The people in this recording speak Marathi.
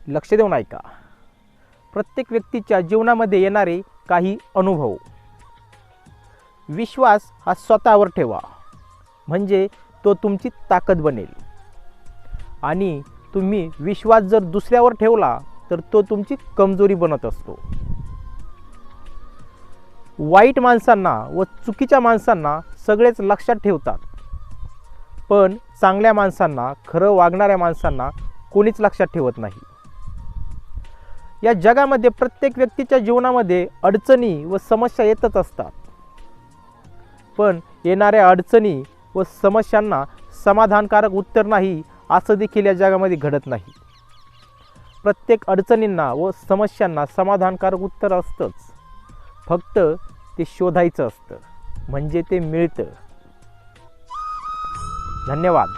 लक्ष देऊन ऐका. प्रत्येक व्यक्तीच्या जीवनामध्ये येणारे काही अनुभव. विश्वास हा स्वतःवर ठेवा, म्हणजे तो तुमची ताकद बनेल. आणि तुम्ही विश्वास जर दुसऱ्यावर ठेवला तर तो तुमची कमजोरी बनत असतो. वाईट माणसांना व चुकीच्या माणसांना सगळेच लक्षात ठेवतात, पण चांगल्या माणसांना, खरं वागणाऱ्या माणसांना कोणीच लक्षात ठेवत नाही. या जगामध्ये प्रत्येक व्यक्तीच्या जीवनामध्ये अडचणी व समस्या येतच असतात, पण येणाऱ्या अडचणी व समस्यांना समाधानकारक उत्तर नाही असं देखील या जगामध्ये घडत नाही. प्रत्येक अडचणींना व समस्यांना समाधानकारक उत्तर असतंच, फक्त ते शोधायचं असतं, म्हणजे ते मिळतं. धन्यवाद.